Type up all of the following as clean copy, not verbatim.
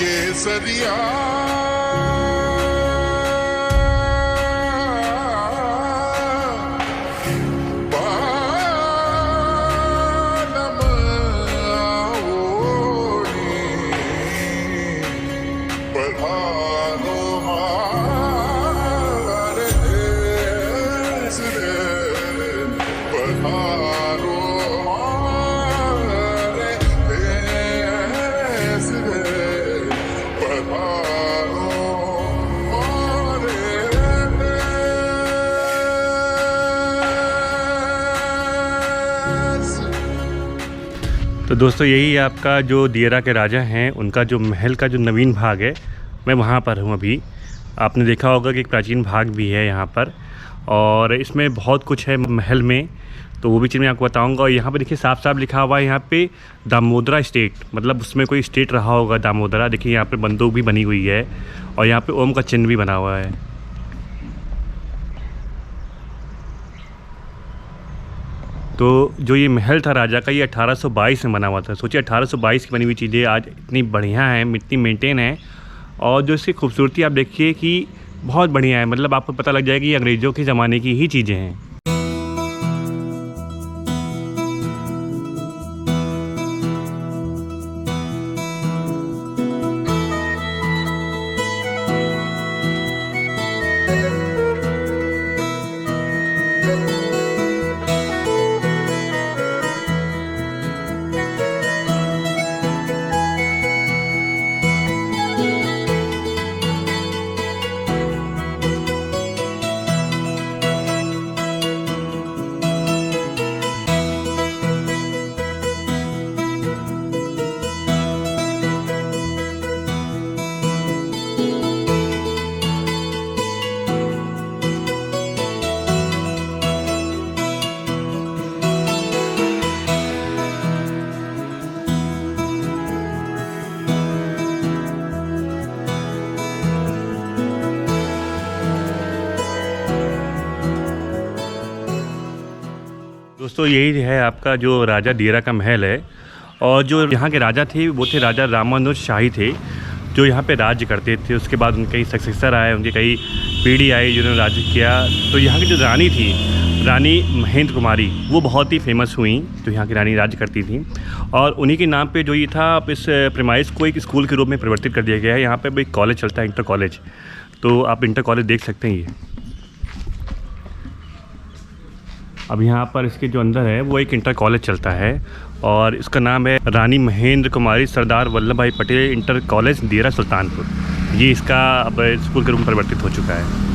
केसरिया बाणम ओढी पधारो हमारे देश रे, पधारो हमारे देश रे, पधारो हमारे देश। तो दोस्तों यही आपका जो दियरा के राजा हैं उनका जो महल का जो नवीन भाग है, मैं वहाँ पर हूँ अभी। आपने देखा होगा कि एक प्राचीन भाग भी है यहाँ पर और इसमें बहुत कुछ है महल में, तो वो भी चीज़ मैं आपको बताऊँगा। और यहाँ पे देखिए साफ साफ लिखा हुआ है यहाँ पे दामोदरा स्टेट, मतलब उसमें कोई स्टेट रहा होगा दामोदरा। देखिए यहाँ पे बंदूक भी बनी हुई है और यहाँ पे ओम का चिन्ह भी बना हुआ है। तो जो ये महल था राजा का, ये 1822 में बना हुआ था। सोचिए 1822 की बनी हुई चीज़ें आज इतनी बढ़िया हैं, इतनी मेंटेन है। और जो इसकी खूबसूरती आप देखिए कि बहुत बढ़िया है, मतलब आपको पता लग जाएगा कि ये अंग्रेज़ों के ज़माने की ही चीज़ें हैं। दोस्तों यही है आपका जो राजा दियरा का महल है। और जो यहाँ के राजा थे वो थे राजा रामानुज शाही थे, जो यहाँ पे राज्य करते थे। उसके बाद उनके कई सक्सेसर आए, उनके कई पीढ़ी आई जिन्होंने राज्य किया। तो यहाँ की जो रानी थी, रानी महेंद्र कुमारी, वो बहुत ही फेमस हुई, जो यहाँ की रानी राज्य करती थी। और उन्हीं के नाम पे जो ये था, अब इस प्रेमाइस को एक स्कूल के रूप में परिवर्तित कर दिया गया है। यहाँ पे एक कॉलेज चलता है, इंटर कॉलेज। तो आप इंटर कॉलेज देख सकते हैं। ये अब यहाँ पर इसके जो अंदर है वो एक इंटर कॉलेज चलता है और इसका नाम है रानी महेंद्र कुमारी सरदार वल्लभ भाई पटेल इंटर कॉलेज दियरा सुल्तानपुर। ये इसका अब स्कूल के रूप में परिवर्तित हो चुका है।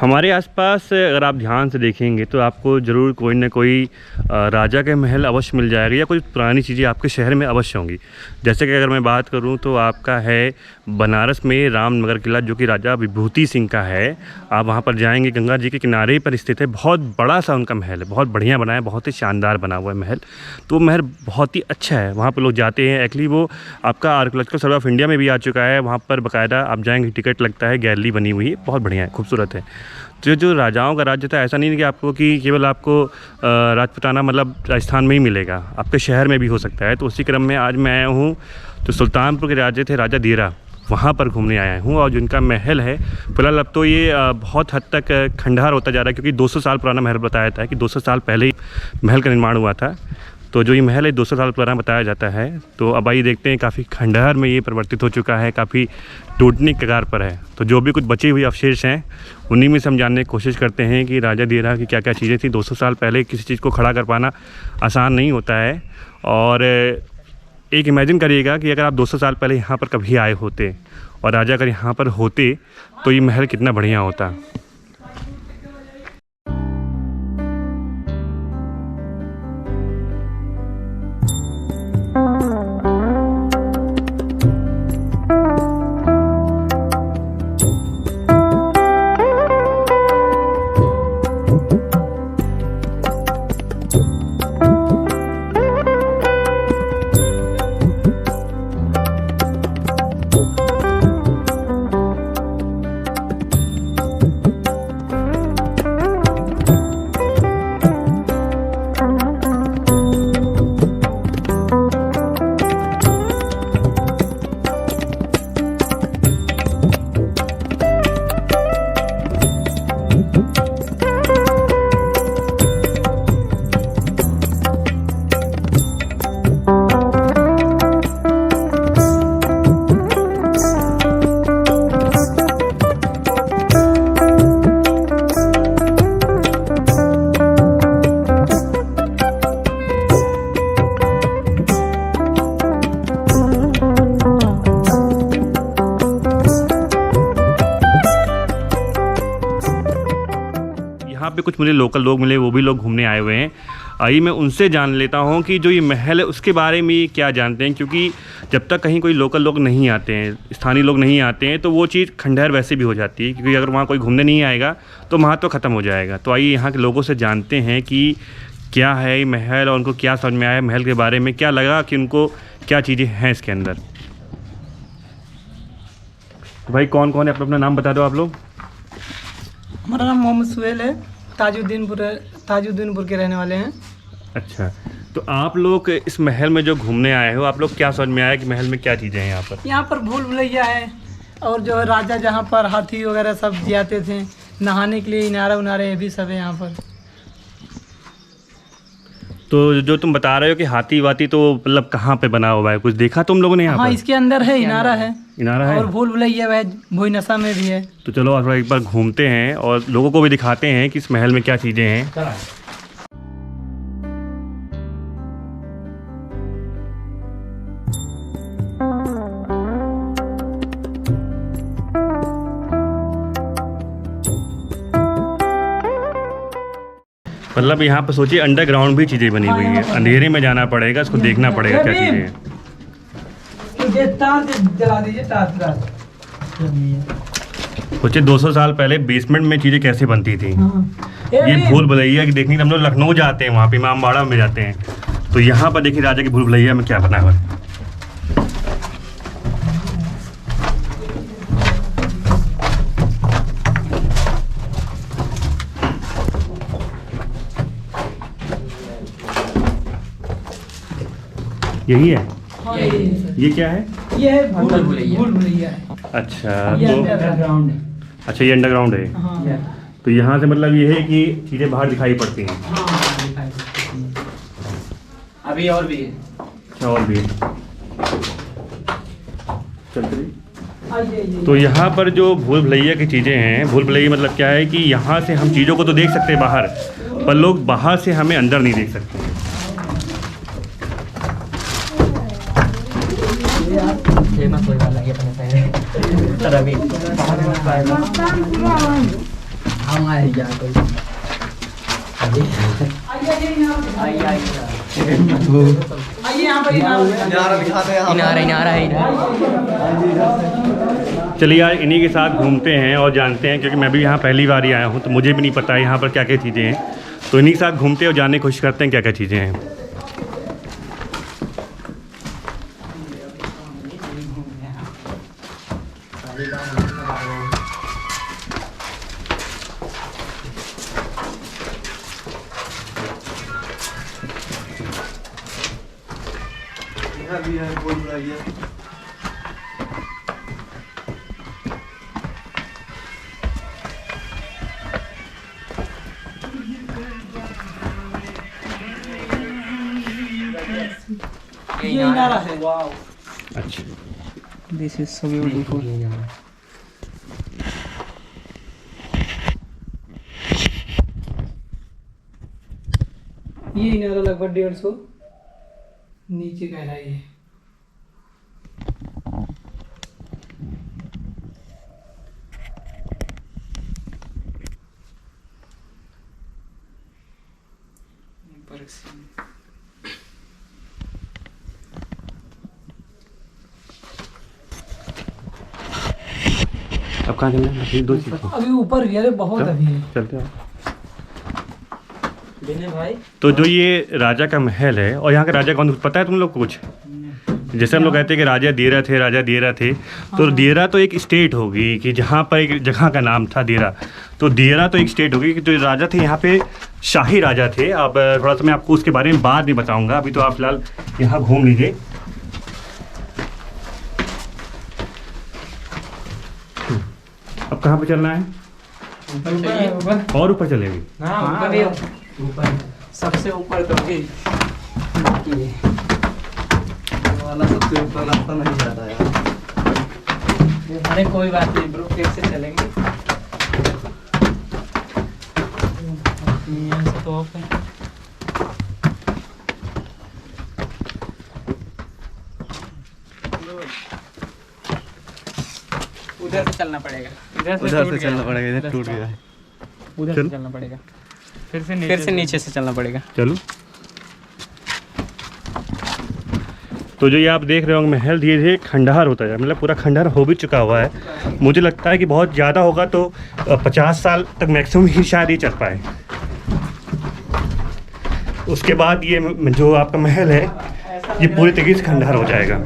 हमारे आसपास अगर आप ध्यान से देखेंगे तो आपको ज़रूर कोई ना कोई राजा के महल अवश्य मिल जाएगा या कुछ पुरानी चीज़ें आपके शहर में अवश्य होंगी। जैसे कि अगर मैं बात करूं तो आपका है बनारस में रामनगर किला, जो कि राजा विभूति सिंह का है। आप वहां पर जाएंगे, गंगा जी के किनारे पर स्थित है। बहुत बड़ा सा उनका महल है, बहुत बढ़िया बना है, बहुत ही शानदार बना हुआ है महल। तो महल बहुत ही अच्छा है, वहाँ पर लोग जाते हैं। एक्चुअली वो आपका आर्कियोलॉजिकल सर्वे ऑफ इंडिया में भी आ चुका है। वहाँ पर बाकायदा आप जाएँगे, टिकट लगता है, गैलरी बनी हुई है, बहुत बढ़िया है, खूबसूरत है। तो जो राजाओं का राज्य था, ऐसा नहीं है कि आपको कि केवल आपको राजपूताना मतलब राजस्थान में ही मिलेगा, आपके शहर में भी हो सकता है। तो उसी क्रम में आज मैं आया हूँ तो सुल्तानपुर के राजा थे राजा दियरा, वहाँ पर घूमने आया हूँ। और जिनका महल है फिलहाल अब तो ये बहुत हद तक खंडहर होता जा रहा है, क्योंकि 200 साल पुराना महल बताया जाता है कि 200 साल पहले ही महल का निर्माण हुआ था। तो जो ये महल है 200 साल पुराना बताया जाता है। तो अब आइए देखते हैं, काफ़ी खंडहर में ये परिवर्तित हो चुका है, काफ़ी टूटने के कगार पर है। तो जो भी कुछ बची हुई अवशेष हैं उन्हीं में से हम जानने की कोशिश करते हैं कि राजा दियरा की क्या क्या चीज़ें थी। 200 साल पहले किसी चीज़ को खड़ा कर पाना आसान नहीं होता है। और एक इमेजिन करिएगा कि अगर आप 200 साल पहले यहाँ पर कभी आए होते और राजा अगर यहाँ पर होते तो ये महल कितना बढ़िया होता। पे कुछ मुझे लोकल लोग मिले, वो भी लोग घूमने आए हुए हैं। आइए मैं उनसे जान लेता हूँ कि जो ये महल है उसके बारे में क्या जानते हैं, क्योंकि जब तक कहीं कोई लोकल लोग नहीं आते हैं, स्थानीय लोग नहीं आते हैं, तो वो चीज़ खंडहर वैसे भी हो जाती है, क्योंकि अगर वहाँ कोई घूमने नहीं आएगा तो महत्व ख़त्म हो जाएगा। तो आइए यहाँ के लोगों से जानते हैं कि क्या है ये महल और उनको क्या समझ में आया महल के बारे में, क्या लगा कि उनको क्या चीज़ें हैं इसके अंदर। तो भाई कौन कौन है, अपना अपना नाम बता दो आप लोग। हमारा नाम मोहम्मद सुहेल है, ताजुद्दीनपुर के रहने वाले हैं। अच्छा, तो आप लोग इस महल में जो घूमने आए हो, आप लोग क्या समझ में आया कि महल में क्या चीज़ें हैं यहाँ पर? यहाँ पर भूल भुलैया है और जो राजा जहाँ पर हाथी वगैरह सब जाते थे नहाने के लिए, इनारा उनारे ये भी सब है यहाँ पर। तो जो तुम बता रहे हो कि हाथी वाती, तो मतलब कहाँ पे बना हुआ है, कुछ देखा तुम लोगों ने यहाँ हाँ पर? इसके अंदर है, इनारा है, इनारा है और भूल भुलैया है, भोईनसा में भी है। तो चलो आप एक बार घूमते हैं और लोगों को भी दिखाते हैं कि इस महल में क्या चीज़ें हैं। मतलब यहाँ पर सोचिए अंडरग्राउंड भी चीज़ें बनी हुई है, अंधेरे में जाना पड़ेगा, इसको देखना पड़ेगा क्या चीज़ें हैं। जला दीजिए सोचिए 200 साल पहले बेसमेंट में चीज़ें कैसे बनती थी। ये भूल भुलैया की देखने के हम लोग लखनऊ जाते हैं, वहाँ पे इमामबाड़ा में जाते हैं, तो यहाँ पर देखिए राजा की भूल भुलैया में क्या बना हुआ है। यही है? हाँ, ये क्या है? ये है भूल भुलैया है। अच्छा, ये तो अंडरग्राउंड है। अच्छा ये अंडरग्राउंड है। हाँ। तो यहाँ से मतलब ये है कि चीज़ें बाहर दिखाई पड़ती हैं। अभी और भी है। अच्छा और भी है। चलते रहिए। तो यहाँ पर जो भूल भुलैया की चीज़ें हैं, भूल भुलैया मतलब क्या है कि यहाँ से हम चीज़ों को तो देख सकते हैं बाहर, पर लोग बाहर से हमें अंदर नहीं देख सकते। फेमस होने वाला है अपने पहले रवि हम आए जा कोई आइए यहाँ पर इनारा है। चलिए यार इन्हीं के साथ घूमते हैं और जानते हैं, क्योंकि मैं भी यहाँ पहली बार ही आया हूँ, तो मुझे भी नहीं पता है यहाँ पर क्या क्या चीज़ें हैं। तो इन्हीं के साथ घूमते हैं और जानने की कोशिश करते हैं क्या क्या चीज़ें हैं। भी है बोल रही है। ये इनारा है। वाओ, अच्छा, दिस इज सो ब्यूटीफुल। ये इनारा लगभग 150 नीचे गहराई है। अब कहाँ चलना है? दो चीज़ अभी ऊपर भी है, बहुत अभी है। चलते हैं भाई। तो जो ये राजा का महल है, और यहाँ का राजा कौन पता है तुम लोग को कुछ? जैसे हम लोग कहते हैं कि राजा देरा थे, राजा देरा थे, तो देरा तो एक स्टेट होगी कि जहाँ पर एक जगह का नाम था देरा, तो देरा तो एक स्टेट होगी कि जो राजा थे यहाँ पे शाही राजा थे। अब थोड़ा सा मैं आपको उसके बारे में बाद में बताऊँगा, अभी तो आप फिलहाल यहाँ घूम लीजिए। अब कहाँ पे चलना है? और ऊपर चलेंगे? ऊपर सबसे ऊपर तो वाला सबसे ऊपर रास्ता नहीं जाता यार। अरे कोई बात नहीं ब्रो, कैसे चलेंगे? यहाँ से तो ऑफ है। उधर से चलना पड़ेगा, उधर से चलना पड़ेगा, इधर टूट गया है। उधर से चलना पड़ेगा। फिर से नीचे से चलना पड़ेगा। चलो। तो जो ये आप देख रहे होंगे महल धीरे धीरे खंडहर होता है, मतलब पूरा खंडहर हो भी चुका हुआ है। मुझे लगता है कि बहुत ज़्यादा होगा तो 50 साल तक मैक्सिमम ही शायद ये चल पाए। उसके बाद ये जो आपका महल है ये पूरी तरीके से खंडहर हो जाएगा।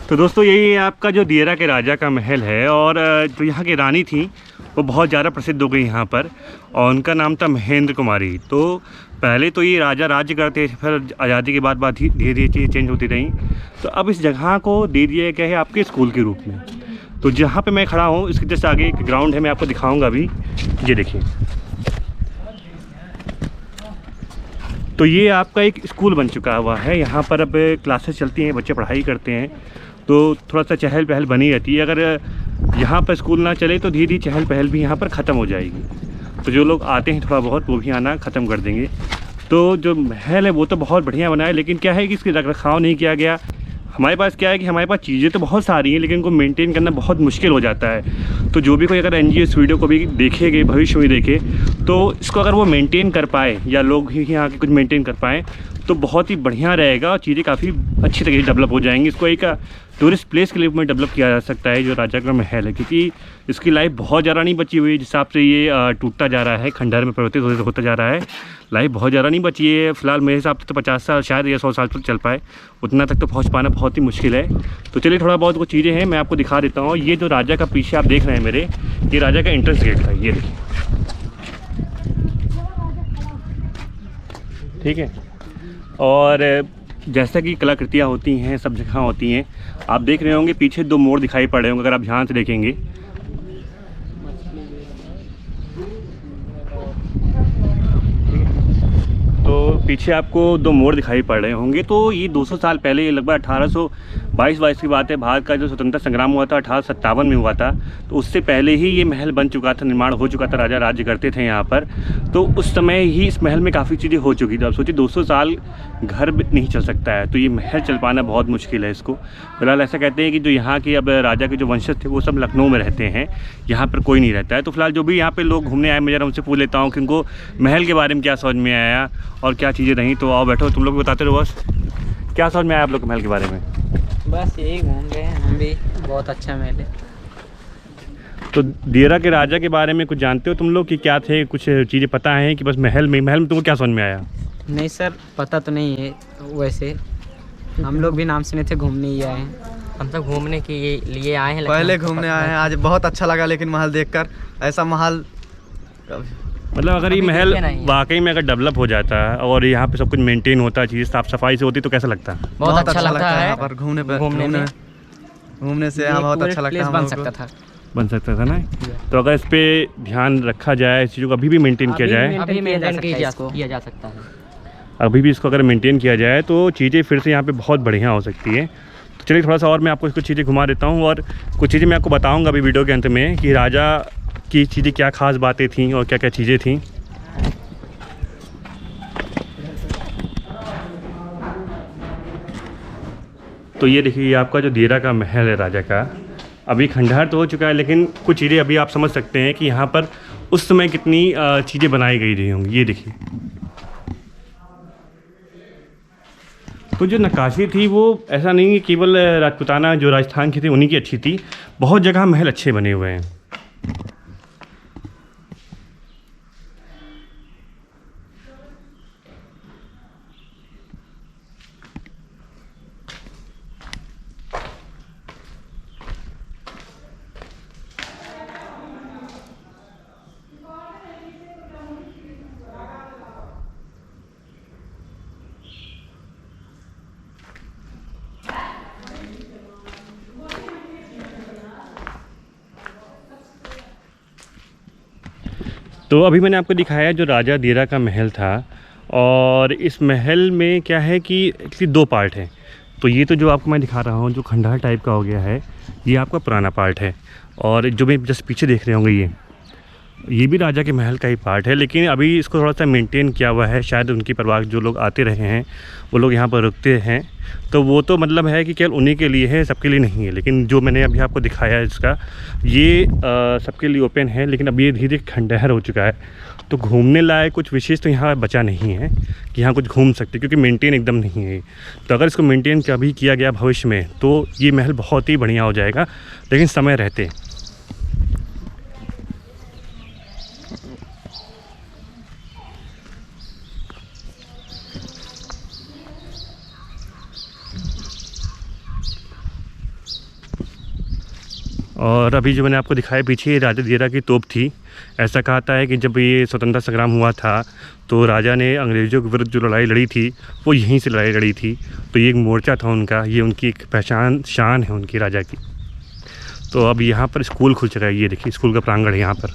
तो दोस्तों यही है आपका जो दियरा के राजा का महल है। और जो यहाँ की रानी थी वो बहुत ज़्यादा प्रसिद्ध हो गई यहाँ पर, और उनका नाम था महेंद्र कुमारी। तो पहले तो ये राजा राज्य करते थे, फिर आज़ादी के बाद धीरे धीरे चीज़ें चेंज होती रहीं। तो अब इस जगह को दे दिया गया है आपके स्कूल के रूप में। तो जहाँ पे मैं खड़ा हूँ इसके जस्ट आगे एक ग्राउंड है, मैं आपको दिखाऊँगा अभी। ये देखिए, तो ये आपका एक स्कूल बन चुका हुआ है। यहाँ पर अब क्लासेस चलती हैं, बच्चे पढ़ाई करते हैं, तो थोड़ा सा चहल पहल बनी रहती है। अगर यहाँ पर स्कूल ना चले तो धीरे धीरे चहल पहल भी यहाँ पर ख़त्म हो जाएगी। तो जो लोग आते हैं थोड़ा बहुत वो भी आना ख़त्म कर देंगे। तो जो महल है वो तो बहुत बढ़िया बना है, लेकिन क्या है कि इसकी रख रखाव नहीं किया गया। हमारे पास क्या है कि हमारे पास चीज़ें तो बहुत सारी हैं, लेकिन इनको मेंटेन करना बहुत मुश्किल हो जाता है। तो जो भी कोई अगर एनजीओ इस वीडियो को भी देखेंगे, भविष्य में देखे, तो इसको अगर वो मेंटेन कर पाए या लोग ही यहाँ के कुछ मेंटेन कर पाएँ तो बहुत ही बढ़िया रहेगा और चीज़ें काफ़ी अच्छी तरीके से डेवलप हो जाएंगी। इसको एक टूरिस्ट प्लेस के लिए में डेवलप किया जा सकता है जो राजा का महल है, क्योंकि इसकी लाइफ बहुत ज़्यादा नहीं बची हुई है। जिस हिसाब से ये टूटता जा रहा है, खंडहर में परिवर्तित होता जा रहा है, लाइफ बहुत ज़्यादा नहीं बची है। फिलहाल मेरे हिसाब से तो 50 साल शायद या 100 साल तक चल पाए, उतना तक तो पहुँच पाना बहुत ही मुश्किल है। तो चलिए थोड़ा बहुत कुछ चीज़ें हैं मैं आपको दिखा देता हूँ। ये जो राजा का पीछे आप देख रहे हैं मेरे, ये राजा का एंट्रेंस गेट है, ये देखिए, ठीक है। और जैसा कि कलाकृतियाँ होती हैं सब जगह होती हैं, आप देख रहे होंगे पीछे 2 मोर दिखाई पड़ रहे होंगे अगर आप ध्यान से देखेंगे। तो पीछे आपको 2 मोर दिखाई पड़ रहे होंगे। तो ये 200 साल पहले, लगभग 22 की बात है, भारत का जो स्वतंत्रता संग्राम हुआ था 1857 में हुआ था, तो उससे पहले ही ये महल बन चुका था, निर्माण हो चुका था, राजा राज्य करते थे यहाँ पर। तो उस समय ही इस महल में काफ़ी चीज़ें हो चुकी थी। अब सोचिए 200 साल घर नहीं चल सकता है, तो ये महल चल पाना बहुत मुश्किल है इसको। फिलहाल ऐसा कहते हैं कि जो यहाँ के अब राजा के जो वंशज थे वो सब लखनऊ में रहते हैं, यहाँ पर कोई नहीं रहता है। तो फिलहाल जो भी यहाँ पे लोग घूमने आए, मैं जरा उनसे पूछ लेता हूँ कि उनको महल के बारे में क्या समझ में आया और क्या चीज़ें रहीं। तो आओ बैठो, तुम लोग बताते रहो बस, क्या समझ में आया आप लोग को महल के बारे में? बस यही घूम रहे हैं हम भी, बहुत अच्छा महल है। तो देरा के राजा के बारे में कुछ जानते हो तुम लोग कि क्या थे, कुछ चीज़ें पता हैं कि बस महल में तुमको क्या समझ में आया? नहीं सर, पता तो नहीं है, वैसे हम लोग भी नाम सुने थे, घूमने ही आए हैं। हम तो घूमने के लिए आए हैं, पहले घूमने आए हैं, आज बहुत अच्छा लगा लेकिन महल देखकर। ऐसा महल मतलब अगर ये महल वाकई में अगर डेवलप हो जाता है और यहाँ पे सब कुछ मेंटेन होता, चीज़ें साफ सफाई से होती, तो कैसा लगता है? बहुत अच्छा लगता है यहाँ पर घूमने से यहाँ बहुत अच्छा लगता है। बन सकता था ना। तो अगर इस पे ध्यान रखा जाए, इस चीज़ों को अभी भी मेंटेन किया जाए, अभी मेंटेन किया जा सकता है, अभी भी इसको अगर मेंटेन किया जाए तो चीज़ें फिर से यहाँ पे बहुत बढ़िया हो सकती है। तो चलिए थोड़ा सा और मैं आपको कुछ चीज़ें घुमा देता हूँ और कुछ चीज़ें मैं आपको बताऊँगा अभी वीडियो के अंत में कि राजा की चीज़ें क्या खास बातें थीं और क्या क्या चीज़ें थीं। तो ये देखिए, ये आपका जो देरा का महल है राजा का, अभी खंडहर तो हो चुका है, लेकिन कुछ चीज़ें अभी आप समझ सकते हैं कि यहाँ पर उस समय कितनी चीज़ें बनाई गई रही होंगी। ये देखिए, तो जो नक्काशी थी वो ऐसा नहीं कि केवल राजपूताना जो राजस्थान की थी उन्हीं की अच्छी थी, बहुत जगह महल अच्छे बने हुए हैं। तो अभी मैंने आपको दिखाया जो राजा देरा का महल था, और इस महल में क्या है कि एक्चुअली 2 पार्ट हैं। तो ये तो जो आपको मैं दिखा रहा हूँ जो खंडहर टाइप का हो गया है, ये आपका पुराना पार्ट है, और जो भी जस्ट पीछे देख रहे होंगे ये भी राजा के महल का ही पार्ट है, लेकिन अभी इसको थोड़ा सा मेंटेन किया हुआ है। शायद उनकी परिवार जो लोग आते रहे हैं वो लोग यहाँ पर रुकते हैं, तो वो तो मतलब है कि केवल उन्हीं के लिए है, सबके लिए नहीं है। लेकिन जो मैंने अभी आपको दिखाया है इसका, ये सबके लिए ओपन है, लेकिन अब ये धीरे धीरे खंडहर हो चुका है। तो घूमने लायक कुछ विशेष तो यहाँ बचा नहीं है कि यहाँ कुछ घूम सकते, क्योंकि मेंटेन एकदम नहीं है। तो अगर इसको मेंटेन कभी किया गया भविष्य में तो ये महल बहुत ही बढ़िया हो जाएगा, लेकिन समय रहते। और अभी जो मैंने आपको दिखाया पीछे, राजा देरा की तोप थी। ऐसा कहता है कि जब ये स्वतंत्रता संग्राम हुआ था तो राजा ने अंग्रेज़ों के विरुद्ध जो लड़ाई लड़ी थी वो यहीं से लड़ाई लड़ी थी। तो ये एक मोर्चा था उनका, ये उनकी एक पहचान, शान है उनकी राजा की। तो अब यहाँ पर स्कूल खुल चुका है, ये देखिए स्कूल का प्रांगण है यहाँ पर।